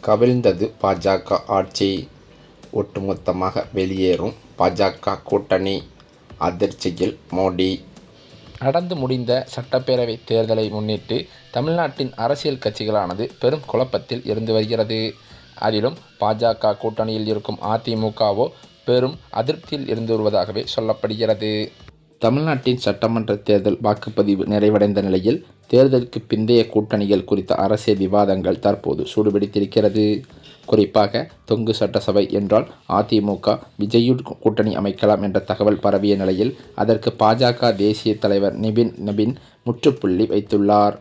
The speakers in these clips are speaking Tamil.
கவிழ்ந்தது பாஜக ஆட்சி, ஒட்டுமொத்தமாக வெளியேறும் பாஜக கூட்டணி, அதிர்ச்சியில் மோடி. நடந்து முடிந்த சட்டப்பேரவை தேர்தலை முன்னிட்டு தமிழ்நாட்டின் அரசியல் கட்சிகளானது பெரும் குழப்பத்தில் இருந்து வருகிறது. அதிலும் பாஜக கூட்டணியில் இருக்கும் அதிமுகவோ பெரும் அதிருப்தியில் இருந்து வருவதாகவே சொல்லப்படுகிறது. தமிழ்நாட்டின் சட்டமன்ற தேர்தல் வாக்குப்பதிவு நிறைவடைந்த நிலையில் தேர்தலுக்கு பிந்தைய கூட்டணிகள் குறித்த அரசியல் விவாதங்கள் தற்போது சூடுபிடித்திருக்கிறது. குறிப்பாக தொங்கு சட்டசபை என்றால் அதிமுக விஜயுடன் கூட்டணி அமைக்கலாம் என்ற தகவல் பரவிய நிலையில் அதற்கு பாஜக தேசிய தலைவர் நிபின் நபீன் முற்றுப்புள்ளி வைத்துள்ளார்.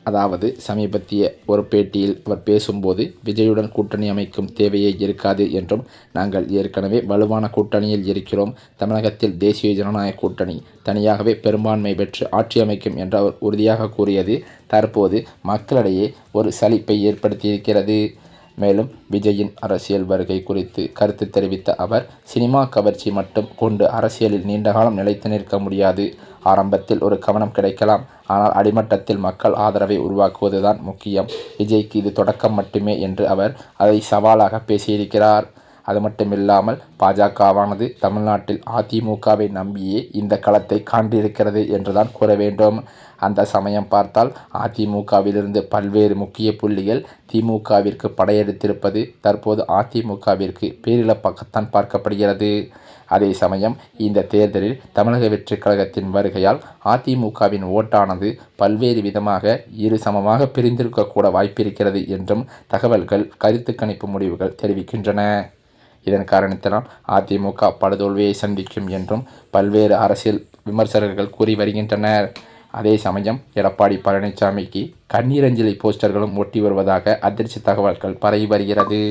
அதாவது சமீபத்திய ஒரு பேட்டியில் அவர் பேசும்போது விஜயுடன் கூட்டணி அமைக்கும் தேவையே இருக்காது என்றும், நாங்கள் ஏற்கனவே வலுவான கூட்டணியில் இருக்கிறோம், தமிழகத்தில் தேசிய ஜனநாயக கூட்டணி தனியாகவே பெரும்பான்மை பெற்று ஆட்சி அமைக்கும் என்று அவர் உறுதியாக கூறியது தற்போது மக்களிடையே ஒரு சலிப்பை ஏற்படுத்தியிருக்கிறது. மேலும் விஜயின் அரசியல் வருகை குறித்து கருத்து தெரிவித்த அவர், சினிமா கவர்ச்சி மட்டும் கொண்டு அரசியலில் நீண்டகாலம் நிலைத்து நிற்க முடியாது, ஆரம்பத்தில் ஒரு கவனம் கிடைக்கலாம், ஆனால் அடிமட்டத்தில் மக்கள் ஆதரவை உருவாக்குவதுதான் முக்கியம், விஜய்க்கு இது தொடக்கம் மட்டுமே என்று அவர் அதை சவாலாக பேசியிருக்கிறார். அது மட்டுமில்லாமல் பாஜகவானது தமிழ்நாட்டில் அதிமுகவை நம்பியே இந்த களத்தை காண்டிருக்கிறது என்றுதான் கூற வேண்டும். அந்த சமயம் பார்த்தால் அதிமுகவிலிருந்து பல்வேறு முக்கிய புள்ளிகள் திமுகவிற்கு படையெடுத்திருப்பது தற்போது அதிமுகவிற்கு பேரிழப்பாகத்தான் பார்க்கப்படுகிறது. அதே சமயம் இந்த தேர்தலில் தமிழக வெற்றிக் கழகத்தின் வருகையால் அதிமுகவின் ஓட்டானது பல்வேறு விதமாக இரு சமமாக பிரிந்திருக்கக்கூட வாய்ப்பிருக்கிறது என்றும் தகவல்கள், கருத்து கணிப்பு முடிவுகள் தெரிவிக்கின்றன. இதன் காரணத்தினால் அதிமுக படுதோல்வியை சந்திக்கும் என்றும் பல்வேறு அரசியல் விமர்சகர்கள் கூறி வருகின்றனர். அதே சமயம் எடப்பாடி பழனிசாமிக்கு கண்ணீரஞ்சலி போஸ்டர்களும் ஒட்டி வருவதாக அதிர்ச்சி தகவல்கள் பரவி வருகிறது.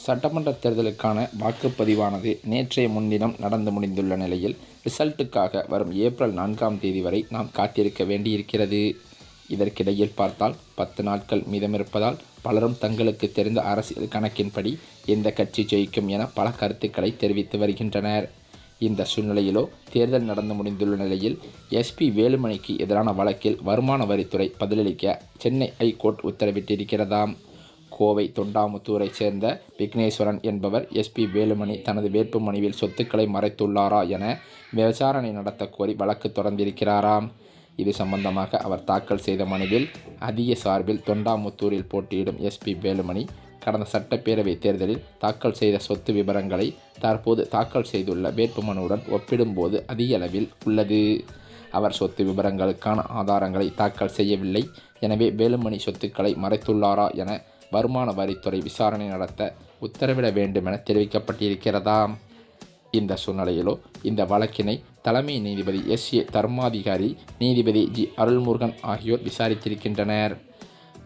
சட்டமன்ற தேர்தலுக்கான வாக்குப்பதிவானது நேற்றைய முன்தினம் நடந்து முடிந்துள்ள நிலையில் ரிசல்ட்டுக்காக வரும் ஏப்ரல் 4ஆம் தேதி வரை நாம் காத்திருக்க வேண்டியிருக்கிறது. இதற்கிடையில் பார்த்தால் 10 நாட்கள் மீதமிருப்பதால் பலரும் தங்களுக்கு தெரிந்த அரசியல் கணக்கின்படி எந்த கட்சி ஜெயிக்கும் என பல கருத்துக்களை தெரிவித்து வருகின்றனர். இந்த சூழ்நிலையிலோ தேர்தல் நடந்து முடிந்துள்ள நிலையில் எஸ்பி வேலுமணிக்கு எதிரான வழக்கில் வருமான வரித்துறை பதிலளிக்க சென்னை ஐகோர்ட் உத்தரவிட்டிருக்கிறதாம். கோவை தொண்டாமுத்தூரை சேர்ந்த விக்னேஸ்வரன் என்பவர் எஸ்பி வேலுமணி தனது வேட்பு மனுவில் சொத்துக்களை மறைத்துள்ளாரா என விசாரணை நடத்த கோரி வழக்கு தொடர்ந்திருக்கிறாராம். இது சம்பந்தமாக அவர் தாக்கல் செய்த மனுவில் அதிக சார்பில் தொண்டாமுத்தூரில் போட்டியிடும் எஸ்பி வேலுமணி கடந்த சட்டப்பேரவை தேர்தலில் தாக்கல் செய்த சொத்து விவரங்களை தற்போது தாக்கல் செய்துள்ள வேட்புமனுவுடன் ஒப்பிடும்போது அதிக அளவில் உள்ளது. அவர் சொத்து விவரங்களுக்கான ஆதாரங்களை தாக்கல் செய்யவில்லை, எனவே வேலுமணி சொத்துக்களை மறைத்துள்ளாரா என வருமான வரித்துறை விசாரணை நடத்த உத்தரவிட வேண்டுமென தெரிவிக்கப்பட்டிருக்கிறதாம். இந்த சூழ்நிலையிலோ இந்த வழக்கினை தலைமை நீதிபதி எஸ்.ஏ. தர்மாதிகாரி, நீதிபதி ஜி. அருள்முருகன் ஆகியோர் விசாரித்திருக்கின்றனர்.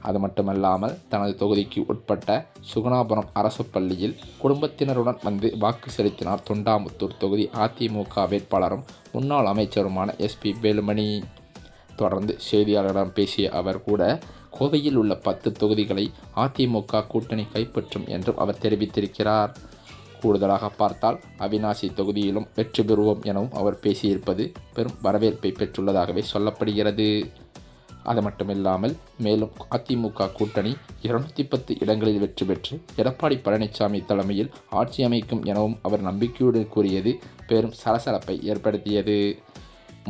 அது மட்டுமல்லாமல் தனது தொகுதிக்கு உட்பட்ட சுகுணாபுரம் அரசு பள்ளியில் குடும்பத்தினருடன் வந்து வாக்கு செலுத்தினார் தொண்டாமுத்தூர் தொகுதி அதிமுக வேட்பாளரும் முன்னாள் அமைச்சருமான எஸ்பி வேலுமணி. தொடர்ந்து செய்தியாளர்களிடம் பேசிய அவர் கூட கோவையில் உள்ள 10 தொகுதிகளை அதிமுக கூட்டணி கைப்பற்றும் என்றும் அவர் தெரிவித்திருக்கிறார். கூடுதலாக பார்த்தால் அவிநாசி தொகுதியிலும் வெற்றி பெறுவோம் எனவும் அவர் பேசியிருப்பது பெரும் வரவேற்பை பெற்றுள்ளதாகவே சொல்லப்படுகிறது. அது மட்டுமில்லாமல் மேலும் அதிமுக கூட்டணி 210 இடங்களில் வெற்றி பெற்று எடப்பாடி பழனிசாமி தலைமையில் ஆட்சி அமைக்கும் எனவும் அவர் நம்பிக்கையோடு கூறியது பெரும் சலசலப்பை ஏற்படுத்தியது.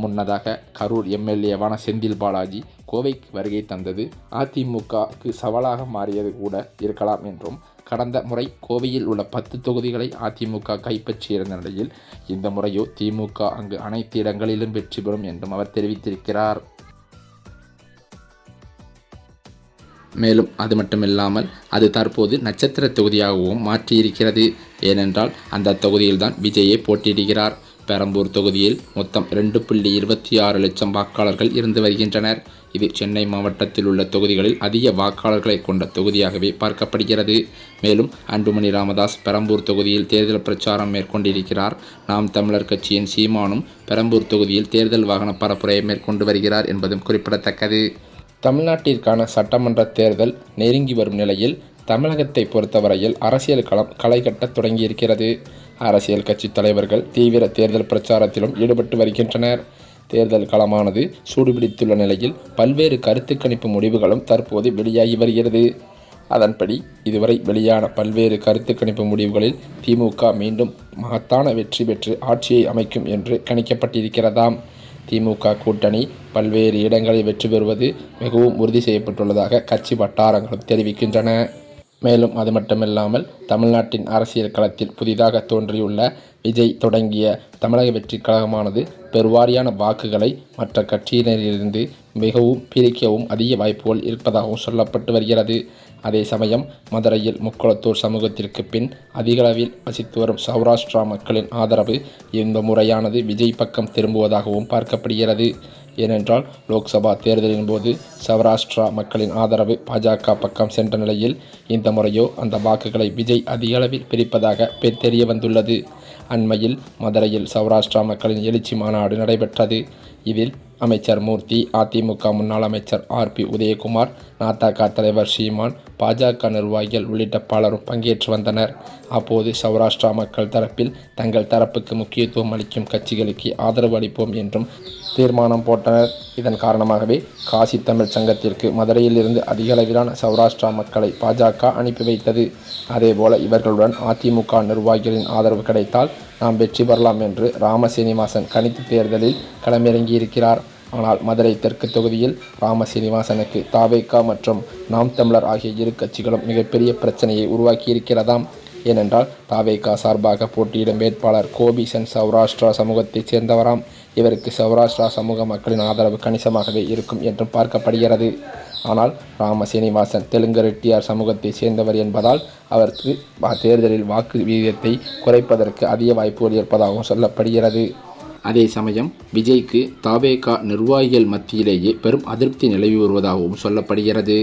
முன்னதாக கரூர் எம்எல்ஏவான செந்தில் பாலாஜி கோவைக்கு வருகை தந்தது அதிமுகவுக்கு சவாலாக மாறியது கூட இருக்கலாம் என்றும், கடந்த முறை கோவையில் உள்ள 10 தொகுதிகளை அதிமுக கைப்பற்றியிருந்த நிலையில் இந்த முறையோ திமுக அங்கு அனைத்து இடங்களிலும் வெற்றி பெறும் என்றும் அவர் தெரிவித்திருக்கிறார். மேலும் அது மட்டுமில்லாமல் அது தற்போது நட்சத்திர தொகுதியாகவும் மாற்றியிருக்கிறது. ஏனென்றால் அந்த தொகுதியில்தான் விஜயே போட்டியிடுகிறார். பெரம்பூர் தொகுதியில் மொத்தம் 2.26 லட்சம் வாக்காளர்கள் இருந்து வருகின்றனர். இது சென்னை மாவட்டத்தில் உள்ள தொகுதிகளில் அதிக வாக்காளர்களை கொண்ட தொகுதியாகவே பார்க்கப்படுகிறது. மேலும் அன்புமணி ராமதாஸ் பெரம்பூர் தொகுதியில் தேர்தல் பிரச்சாரம் மேற்கொண்டிருக்கிறார். நாம் தமிழர் கட்சியின் சீமானும் பெரம்பூர் தொகுதியில் தேர்தல் வாகன பரப்புரையை மேற்கொண்டு வருகிறார் என்பதும் குறிப்பிடத்தக்கது. தமிழ்நாட்டிற்கான சட்டமன்ற தேர்தல் நெருங்கி வரும் நிலையில் தமிழகத்தை பொறுத்தவரையில் அரசியல் களம் களை கட்டத் தொடங்கியிருக்கிறது. அரசியல் கட்சி தலைவர்கள் தீவிர தேர்தல் பிரச்சாரத்திலும் ஈடுபட்டு வருகின்றனர். தேர்தல் களமானது சூடுபிடித்துள்ள நிலையில் பல்வேறு கருத்து கணிப்பு முடிவுகளும் தற்போது வெளியாகி வருகிறது. அதன்படி இதுவரை வெளியான பல்வேறு கருத்து கணிப்பு முடிவுகளில் திமுக மீண்டும் மகத்தான வெற்றி பெற்று ஆட்சியை அமைக்கும் என்று கணிக்கப்பட்டிருக்கிறதாம். திமுக கூட்டணி பல்வேறு இடங்களில் வெற்றி பெறுவது மிகவும் உறுதி செய்யப்பட்டுள்ளதாக கட்சி வட்டாரங்களும் தெரிவிக்கின்றன. மேலும் அது மட்டுமில்லாமல் தமிழ்நாட்டின் அரசியல் களத்தில் புதிதாக தோன்றியுள்ள விஜய் தொடங்கிய தமிழக வெற்றி கழகமானது பெருவாரியான வாக்குகளை மற்ற கட்சியினரிலிருந்து மிகவும் பிரிக்கவும் அதிக வாய்ப்புகள் இருப்பதாகவும் சொல்லப்பட்டு வருகிறது. அதே சமயம் மதுரையில் முக்குளத்தூர் சமூகத்திற்கு பின் அதிகளவில் வசித்து வரும் சௌராஷ்டிரா மக்களின் ஆதரவு இந்த முறையானது விஜய் பக்கம் திரும்புவதாகவும் பார்க்கப்படுகிறது. ஏனென்றால் லோக்சபா தேர்தலின் போது சௌராஷ்டிரா மக்களின் ஆதரவு பாஜக பக்கம் சென்ற நிலையில் இந்த முறையோ அந்த வாக்குகளை விஜய் அதிக அளவில் பிரிப்பதாக தெரிய வந்துள்ளது. அண்மையில் மதுரையில் சௌராஷ்டிரா மக்களின் எழுச்சி மாநாடு நடைபெற்றது. இதில் அமைச்சர் மூர்த்தி, அதிமுக முன்னாள் அமைச்சர் RP உதயகுமார், நாதக தலைவர் சீமான், பாஜக நிர்வாகிகள் உள்ளிட்ட பலரும் பங்கேற்று வந்தனர். அப்போது சௌராஷ்டிரா மக்கள் தரப்பில் தங்கள் தரப்புக்கு முக்கியத்துவம் அளிக்கும் கட்சிகளுக்கு ஆதரவு அளிப்போம் என்றும் தீர்மானம் போட்டனர். இதன் காரணமாகவே காசி தமிழ் சங்கத்திற்கு மதுரையிலிருந்து அதிக அளவிலான சௌராஷ்டிரா மக்களை பாஜக அனுப்பி வைத்தது. அதேபோல இவர்களுடன் அதிமுக நிர்வாகிகளின் ஆதரவு கிடைத்தால் நாம் வெற்றி பெறலாம் என்று ராமசீனிவாசன் கணித்து தேர்தலில் களமிறங்கியிருக்கிறார். ஆனால் மதுரை தெற்கு தொகுதியில் ராமசீனிவாசனுக்கு தவேக மற்றும் நாம் தமிழர் ஆகிய இரு கட்சிகளும் மிகப்பெரிய பிரச்சனையை உருவாக்கியிருக்கிறதாம். ஏனென்றால் தவேக சார்பாக போட்டியிடும் வேட்பாளர் கோபிசன் சௌராஷ்டிரா சமூகத்தைச் சேர்ந்தவராம். இவருக்கு சௌராஷ்டிரா சமூக மக்களின் ஆதரவு கணிசமாகவே இருக்கும் என்றும் பார்க்கப்படுகிறது. ஆனால் ராமசீனிவாசன் தெலுங்கு ரெட்டியார் சமூகத்தை சேர்ந்தவர் என்பதால் அவருக்கு தேர்தலில் வாக்கு விகிதத்தை குறைப்பதற்கு அதிக வாய்ப்புகள் இருப்பதாகவும் சொல்லப்படுகிறது. அதே சமயம் விஜய்க்கு தவேக நிர்வாகிகள் மத்தியிலேயே பெரும் அதிருப்தி நிலவி வருவதாகவும் சொல்லப்படுகிறது.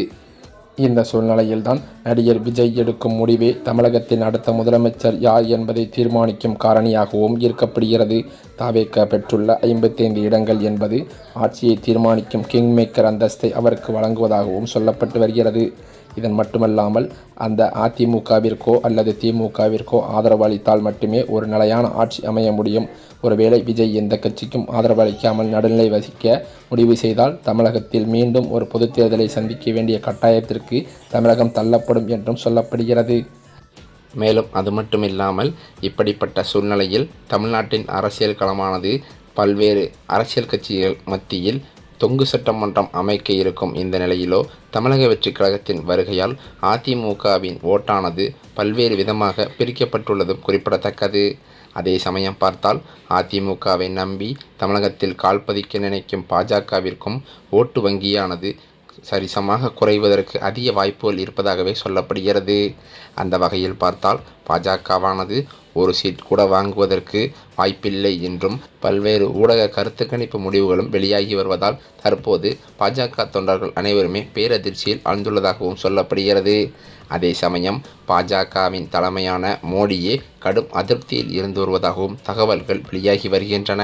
இந்த சூழ்நிலையில்தான் நடிகர் விஜய் எடுக்கும் முடிவே தமிழகத்தின் அடுத்த முதலமைச்சர் யார் என்பதை தீர்மானிக்கும் காரணியாகவும் இருக்கப்படுகிறது. தவேக பெற்றுள்ள 55 இடங்கள் என்பது ஆட்சியை தீர்மானிக்கும் கிங் மேக்கர் அந்தஸ்தை அவருக்கு வழங்குவதாகவும் சொல்லப்பட்டு வருகிறது. இதன் மட்டுமல்லாமல் அந்த அதிமுகவிற்கோ அல்லது திமுகவிற்கோ ஆதரவு அளித்தால் மட்டுமே ஒரு நிலையான ஆட்சி அமைய முடியும். ஒருவேளை விஜய் எந்த கட்சிக்கும் ஆதரவு அளிக்காமல் நடுநிலை வகிக்க முடிவு செய்தால் தமிழகத்தில் மீண்டும் ஒரு பொதுத் தேர்தலை சந்திக்க வேண்டிய கட்டாயத்திற்கு தமிழகம் தள்ளப்படும் என்றும் சொல்லப்படுகிறது. மேலும் அது மட்டுமில்லாமல் இப்படிப்பட்ட சூழ்நிலையில் தமிழ்நாட்டின் அரசியல் களமானது பல்வேறு அரசியல் கட்சிகள் மத்தியில் தொங்கு சட்டமன்றம் அமைக்க இருக்கும் இந்த நிலையிலோ தமிழக வெற்றி கழகத்தின் வருகையால் அதிமுகவின் ஓட்டானது பல்வேறு விதமாக பிரிக்கப்பட்டுள்ளதும் குறிப்பிடத்தக்கது. அதே சமயம் பார்த்தால் அதிமுகவை நம்பி தமிழகத்தில் கால்பதிக்க நினைக்கும் பாஜகவிற்கும் ஓட்டு வங்கியானது சரிசமாக குறைவதற்கு அதிக வாய்ப்புகள் இருப்பதாகவே சொல்லப்படுகிறது. அந்த வகையில் பார்த்தால் பாஜகவானது ஒரு சீட் கூட வாங்குவதற்கு வாய்ப்பில்லை என்றும் பல்வேறு ஊடக கருத்து கணிப்பு முடிவுகளும் வெளியாகி வருவதால் தற்போது பாஜக தொண்டர்கள் அனைவருமே பேரதிர்ச்சியில் ஆழ்ந்துள்ளதாகவும் சொல்லப்படுகிறது. அதே சமயம் பாஜகவின் தலைமையான மோடியே கடும் அதிருப்தியில் இருந்து வருவதாகவும் தகவல்கள் வெளியாகி வருகின்றன.